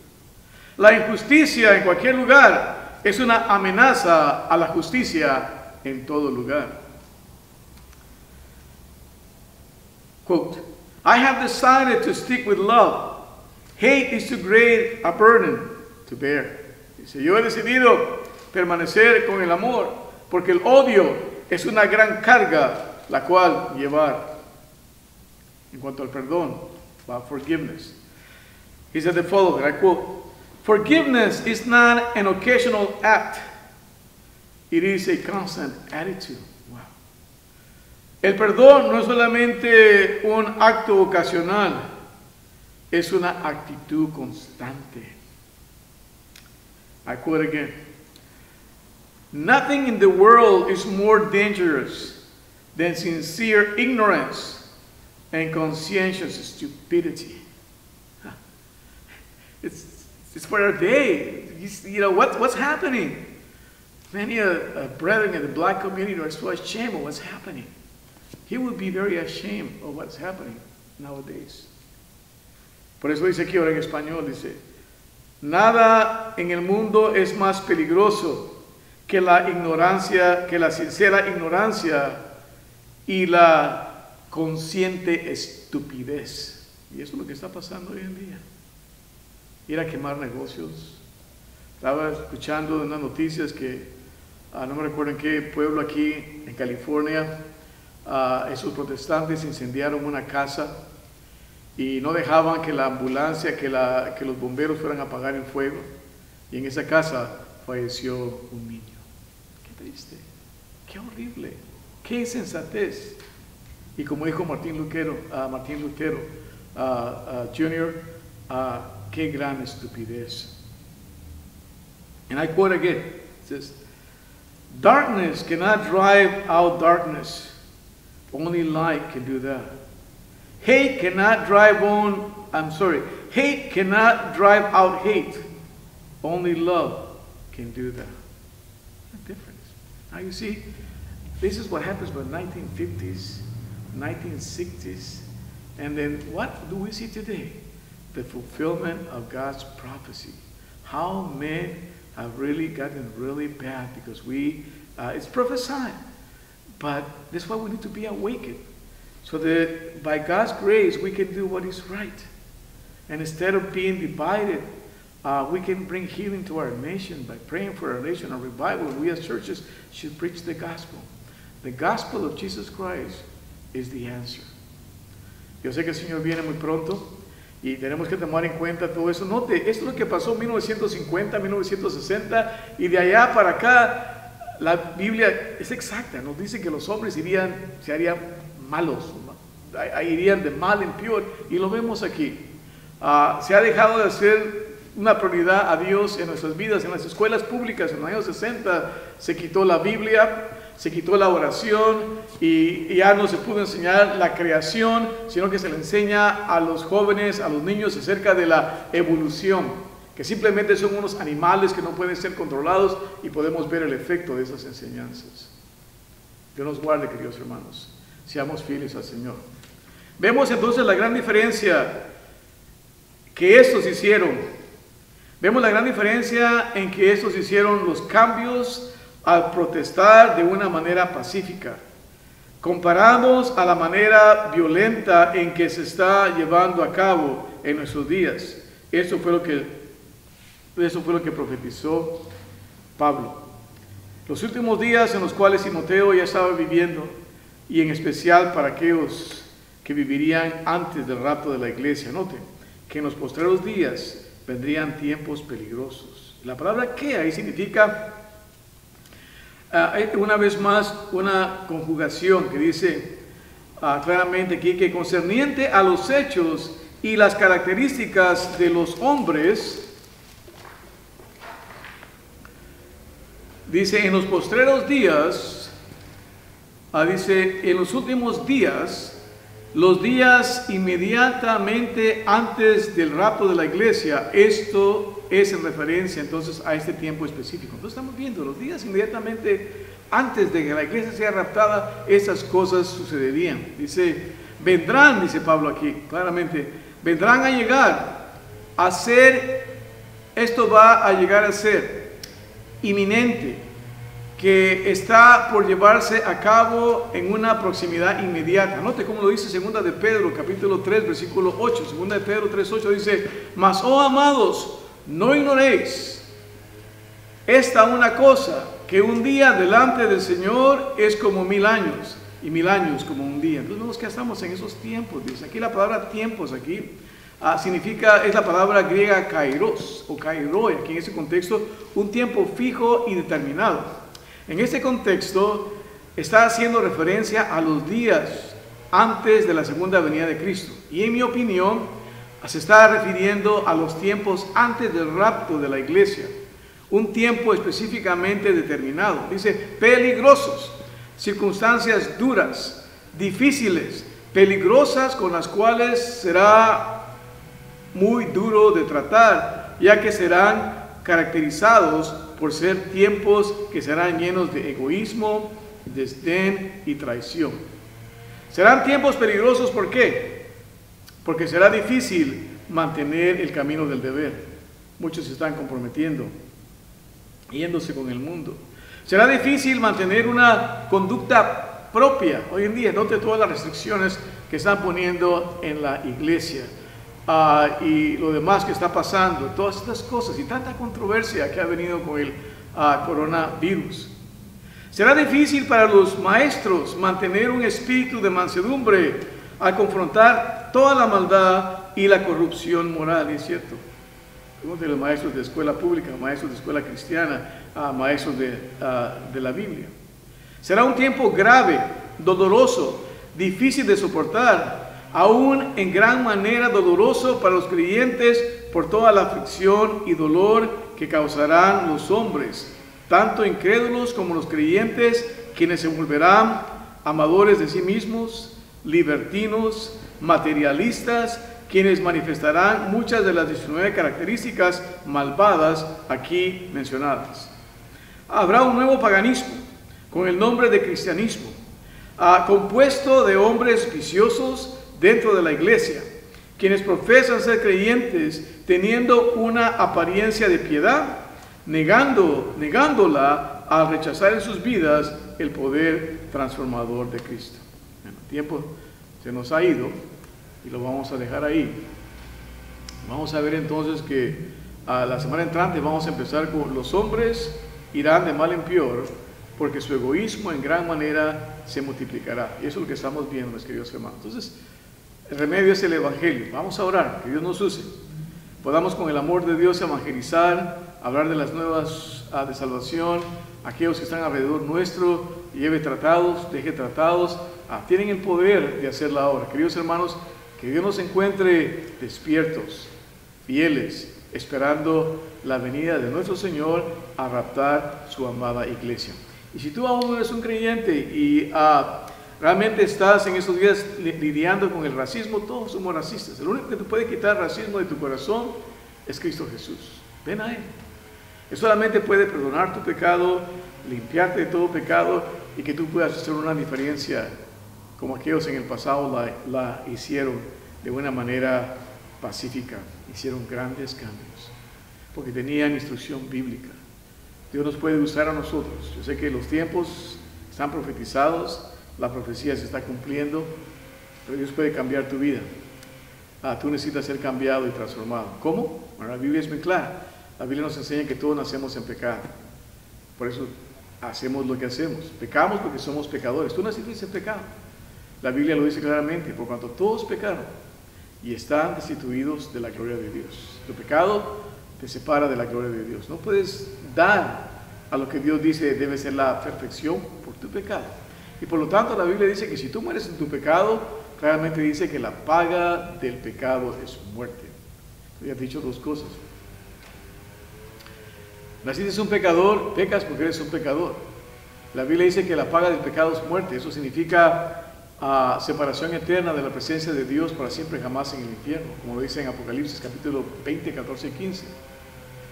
La injusticia en cualquier lugar es una amenaza a la justicia en todo lugar. Quote, I have decided to stick with love. Hate is too great a burden to bear. Dice, yo he decidido permanecer con el amor porque el odio es una gran carga la cual llevar. En cuanto al perdón, about forgiveness. He said the following, I quote, forgiveness is not an occasional act. It is a constant attitude. Wow. El perdón no es solamente un acto ocasional, es una actitud constante. I quote again. Nothing in the world is more dangerous than sincere ignorance and conscientious stupidity. It's for our day. You know, what's happening? Many brethren in the black community are so ashamed of what's happening. He would be very ashamed of what's happening nowadays. Por eso dice aquí ahora en español, dice, nada en el mundo es más peligroso que la ignorancia, que la sincera ignorancia y la consciente estupidez. Y eso es lo que está pasando hoy en día. Ir a quemar negocios. Estaba escuchando unas noticias que, no me recuerdo en qué pueblo aquí en California, esos protestantes incendiaron una casa y no dejaban que la ambulancia, que los bomberos fueran a apagar el fuego. Y en esa casa falleció un niño. Qué triste, qué horrible, qué insensatez. Y como dijo Martín Lutero Jr., qué gran estupidez. And I quote again, it says, darkness cannot drive out darkness. Only light can do that. Hate cannot drive out hate. Only love can do that. A difference. Now you see, this is what happens by the 1950s, 1960s, and then what do we see today? The fulfillment of God's prophecy. How men have really gotten really bad because it's prophesied. But that's why we need to be awakened. So that by God's grace, we can do what is right. And instead of being divided, we can bring healing to our nation by praying for our nation, a revival. We as churches should preach the gospel. The gospel of Jesus Christ is the answer. Yo sé que el Señor viene muy pronto y tenemos que tomar en cuenta todo eso. Note, esto es lo que pasó en 1950, 1960, y de allá para acá, la Biblia es exacta. Nos dice que los hombres se harían malos, irían de mal en peor, y lo vemos aquí. Se ha dejado de hacer una prioridad a Dios en nuestras vidas. En las escuelas públicas en los años 60 se quitó la Biblia, se quitó la oración y ya no se pudo enseñar la creación, sino que se le enseña a los jóvenes, a los niños acerca de la evolución, que simplemente son unos animales que no pueden ser controlados, y podemos ver el efecto de esas enseñanzas. Dios nos guarde, queridos hermanos, seamos fieles al Señor. Vemos entonces la gran diferencia que estos hicieron. Vemos la gran diferencia en que estos hicieron los cambios al protestar de una manera pacífica. Comparamos a la manera violenta en que se está llevando a cabo en nuestros días. Eso fue lo que profetizó Pablo. Los últimos días en los cuales Timoteo ya estaba viviendo, y en especial para aquellos que vivirían antes del rapto de la iglesia. Noten que en los postreros días vendrían tiempos peligrosos. La palabra que ahí significa, una vez más, una conjugación que dice claramente aquí que concerniente a los hechos y las características de los hombres, dice en los postreros días, dice en los últimos días, los días inmediatamente antes del rapto de la iglesia. Esto es en referencia entonces a este tiempo específico. Entonces estamos viendo los días inmediatamente antes de que la iglesia sea raptada, esas cosas sucederían. Dice, vendrán, dice Pablo aquí claramente, vendrán a llegar a ser, esto va a llegar a ser inminente, que está por llevarse a cabo en una proximidad inmediata. Note cómo lo dice 2 de Pedro, capítulo 3, versículo 8. 2 de Pedro 3, 8 dice, mas, oh amados, no ignoréis esta una cosa, que un día delante del Señor es como 1000 años, y 1000 años como un día. Entonces vemos que estamos en esos tiempos. Dice aquí la palabra tiempos aquí es la palabra griega kairos o kairoi, aquí en ese contexto, un tiempo fijo y determinado. En este contexto está haciendo referencia a los días antes de la segunda venida de Cristo. Y en mi opinión, se está refiriendo a los tiempos antes del rapto de la iglesia. Un tiempo específicamente determinado. Dice, peligrosos, circunstancias duras, difíciles, peligrosas, con las cuales será muy duro de tratar, ya que serán caracterizados por ser tiempos que serán llenos de egoísmo, desdén y traición. Serán tiempos peligrosos, ¿por qué? Porque será difícil mantener el camino del deber. Muchos se están comprometiendo, yéndose con el mundo. Será difícil mantener una conducta propia. Hoy en día, note todas las restricciones que están poniendo en la iglesia. Y lo demás que está pasando, todas estas cosas y tanta controversia que ha venido con el coronavirus. Será difícil para los maestros mantener un espíritu de mansedumbre al confrontar toda la maldad y la corrupción moral, ¿es cierto? De los maestros de escuela pública, maestros de escuela cristiana, maestros de la Biblia. Será un tiempo grave, doloroso, difícil de soportar, aún en gran manera doloroso para los creyentes por toda la aflicción y dolor que causarán los hombres, tanto incrédulos como los creyentes, quienes se volverán amadores de sí mismos, libertinos, materialistas, quienes manifestarán muchas de las 19 características malvadas aquí mencionadas. habrá un nuevo paganismo con el nombre de cristianismo, compuesto de hombres viciosos dentro de la iglesia, quienes profesan ser creyentes teniendo una apariencia de piedad, negándola al rechazar en sus vidas el poder transformador de Cristo. Bueno, el tiempo se nos ha ido y lo vamos a dejar ahí. Vamos a ver entonces que a la semana entrante vamos a empezar con los hombres irán de mal en peor, porque su egoísmo en gran manera se multiplicará. Y eso es lo que estamos viendo, mis queridos hermanos. Entonces, el remedio es el Evangelio. Vamos a orar, que Dios nos use. Podamos con el amor de Dios evangelizar, hablar de las nuevas de salvación, aquellos que están alrededor nuestro, lleve tratados, deje tratados, tienen el poder de hacer la obra. Queridos hermanos, que Dios nos encuentre despiertos, fieles, esperando la venida de nuestro Señor a raptar su amada iglesia. Y si tú aún no eres un creyente y realmente estás en estos días lidiando con el racismo, todos somos racistas. El único que te puede quitar el racismo de tu corazón es Cristo Jesús. Ven a Él. Él solamente puede perdonar tu pecado, limpiarte de todo pecado y que tú puedas hacer una diferencia como aquellos en el pasado la hicieron de una manera pacífica. Hicieron grandes cambios porque tenían instrucción bíblica. Dios nos puede usar a nosotros. Yo sé que los tiempos están profetizados, la profecía se está cumpliendo, pero Dios puede cambiar tu vida. Tú necesitas ser cambiado y transformado. ¿Cómo? Bueno, la Biblia es muy clara. La Biblia nos enseña que todos nacemos en pecado. Por eso hacemos lo que hacemos. Pecamos porque somos pecadores. Tú naciste en pecado. La Biblia lo dice claramente, por cuanto todos pecaron y están destituidos de la gloria de Dios. Tu pecado te separa de la gloria de Dios. No puedes dar a lo que Dios dice debe ser la perfección por tu pecado. Y por lo tanto la Biblia dice que si tú mueres en tu pecado, claramente dice que la paga del pecado es muerte. Te he dicho dos cosas. Naciste un pecador, pecas porque eres un pecador. La Biblia dice que la paga del pecado es muerte. Eso significa separación eterna de la presencia de Dios para siempre jamás en el infierno, como lo dice en Apocalipsis capítulo 20, 14 y 15.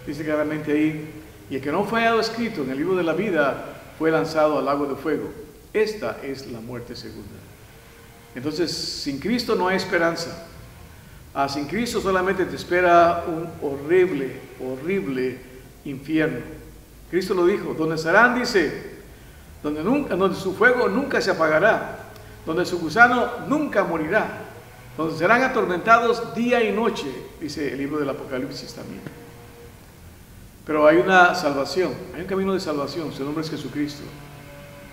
Dice claramente ahí, y el que no fue hallado escrito en el libro de la vida fue lanzado al lago de fuego. Esta es la muerte segunda. Entonces, sin Cristo no hay esperanza. Sin Cristo solamente te espera un horrible infierno. Cristo lo dijo, donde estarán, dice, donde su fuego nunca se apagará, donde su gusano nunca morirá, donde serán atormentados día y noche, dice el libro del Apocalipsis también. Pero hay una salvación, hay un camino de salvación, su nombre es Jesucristo.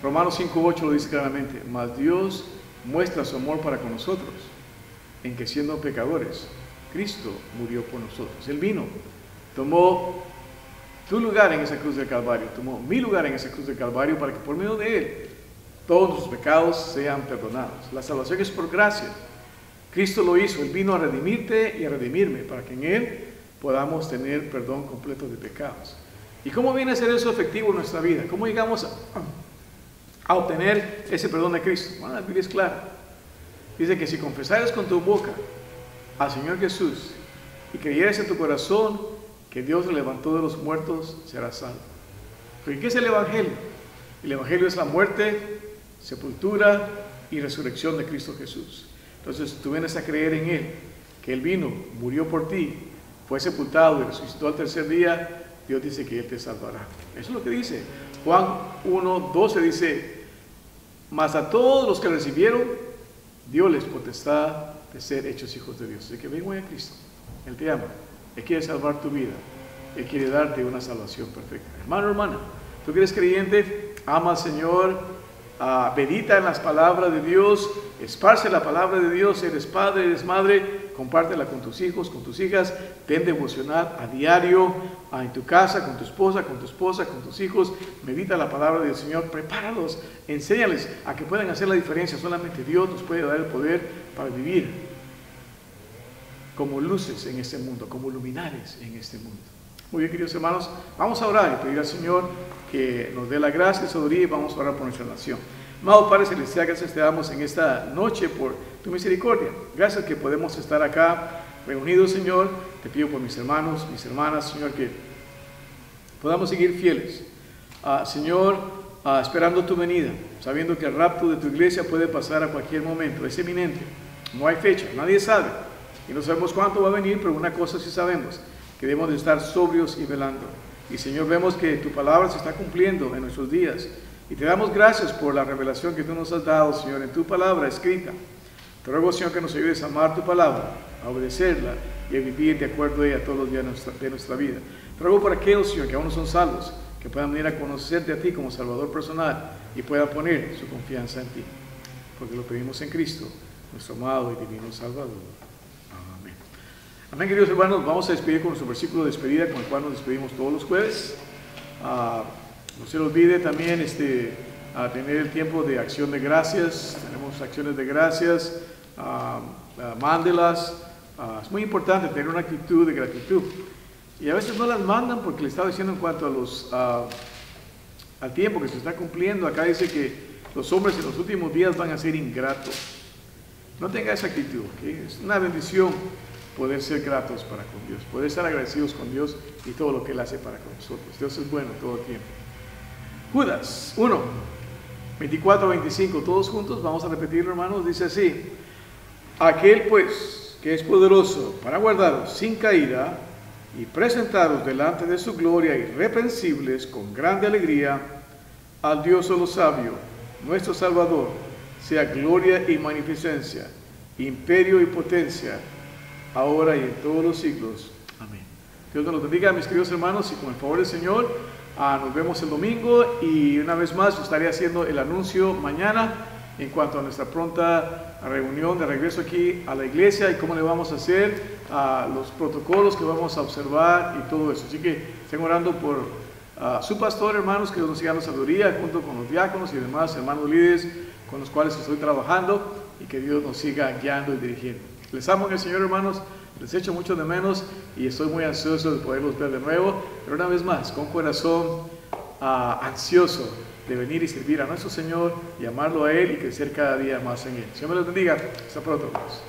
Romanos 5:8 lo dice claramente, mas Dios muestra su amor para con nosotros, en que siendo pecadores, Cristo murió por nosotros. Él vino, tomó tu lugar en esa cruz del Calvario, tomó mi lugar en esa cruz del Calvario para que por medio de Él todos nuestros pecados sean perdonados. La salvación es por gracia. Cristo lo hizo, Él vino a redimirte y a redimirme para que en Él podamos tener perdón completo de pecados. ¿Y cómo viene a ser eso efectivo en nuestra vida? ¿Cómo llegamos a obtener ese perdón de Cristo? Bueno, la Biblia es clara. Dice que si confesares con tu boca al Señor Jesús y creyeres en tu corazón que Dios lo levantó de los muertos, serás salvo. ¿Pero qué es el Evangelio? El Evangelio es la muerte, sepultura y resurrección de Cristo Jesús. Entonces tú vienes a creer en Él, que Él vino, murió por ti, fue sepultado y resucitó al tercer día. Dios dice que Él te salvará. Eso es lo que dice Juan 1:12, dice, mas a todos los que recibieron, Dios les potestad de ser hechos hijos de Dios. Así que ven hoy a Cristo, Él te ama, Él quiere salvar tu vida, Él quiere darte una salvación perfecta. Hermano, hermana, tú que eres creyente, ama al Señor, medita en las palabras de Dios, esparce la palabra de Dios, eres padre, eres madre, compártela con tus hijos, con tus hijas, ten devocional a diario, en tu casa, con tu esposa, con tus hijos, medita la palabra del Señor, prepáralos, enséñales a que puedan hacer la diferencia. Solamente Dios nos puede dar el poder para vivir como luces en este mundo, como luminares en este mundo. Muy bien, queridos hermanos, vamos a orar y pedir al Señor que nos dé la gracia y sabiduría y vamos a orar por nuestra nación. Amado Padre Celestial, gracias te damos en esta noche por tu misericordia. Gracias que podemos estar acá reunidos, Señor. Te pido por mis hermanos, mis hermanas, Señor, que podamos seguir fieles Señor, esperando tu venida, sabiendo que el rapto de tu iglesia puede pasar a cualquier momento, es eminente, no hay fecha, nadie sabe, y no sabemos cuánto va a venir, pero una cosa sí sabemos, que debemos de estar sobrios y velando. Y Señor, vemos que tu palabra se está cumpliendo en nuestros días, y te damos gracias por la revelación que tú nos has dado, Señor, en tu palabra escrita. Te ruego, Señor, que nos ayudes a amar tu palabra, a obedecerla y a vivir de acuerdo a ella todos los días de nuestra vida. Te ruego por aquellos, Señor, que aún no son salvos, que puedan venir a conocerte a ti como Salvador personal y puedan poner su confianza en ti. Porque lo pedimos en Cristo, nuestro amado y divino Salvador. Amén. Amén, queridos hermanos. Vamos a despedir con nuestro versículo de despedida, con el cual nos despedimos todos los jueves. No se le olvide también a tener el tiempo de acción de gracias. Tenemos acciones de gracias. Mándelas. Es muy importante tener una actitud de gratitud. Y a veces no las mandan porque le estaba diciendo en cuanto a al tiempo que se está cumpliendo. Acá dice que los hombres en los últimos días van a ser ingratos. No tenga esa actitud, ¿okay? Es una bendición poder ser gratos para con Dios, poder estar agradecidos con Dios y todo lo que Él hace para con nosotros. Dios es bueno todo el tiempo. Judas 1, 24-25, todos juntos, vamos a repetirlo, hermanos. Dice así: aquel pues que es poderoso para guardaros sin caída y presentaros delante de su gloria irreprensibles con grande alegría, al Dios solo sabio, nuestro Salvador, sea gloria y magnificencia, imperio y potencia, ahora y en todos los siglos. Amén. Dios nos lo bendiga, mis queridos hermanos, y con el favor del Señor, nos vemos el domingo, y una vez más estaré haciendo el anuncio mañana en cuanto a nuestra pronta reunión de regreso aquí a la iglesia y cómo le vamos a hacer, los protocolos que vamos a observar y todo eso. Así que estén orando por su pastor, hermanos, que Dios nos siga dando sabiduría junto con los diáconos y demás hermanos líderes con los cuales estoy trabajando, y que Dios nos siga guiando y dirigiendo. Les amo en el Señor, hermanos, les echo mucho de menos y estoy muy ansioso de poderlos ver de nuevo, pero una vez más, con corazón ansioso de venir y servir a nuestro Señor y amarlo a Él y crecer cada día más en Él. Señor me los bendiga. Hasta pronto, hermanos.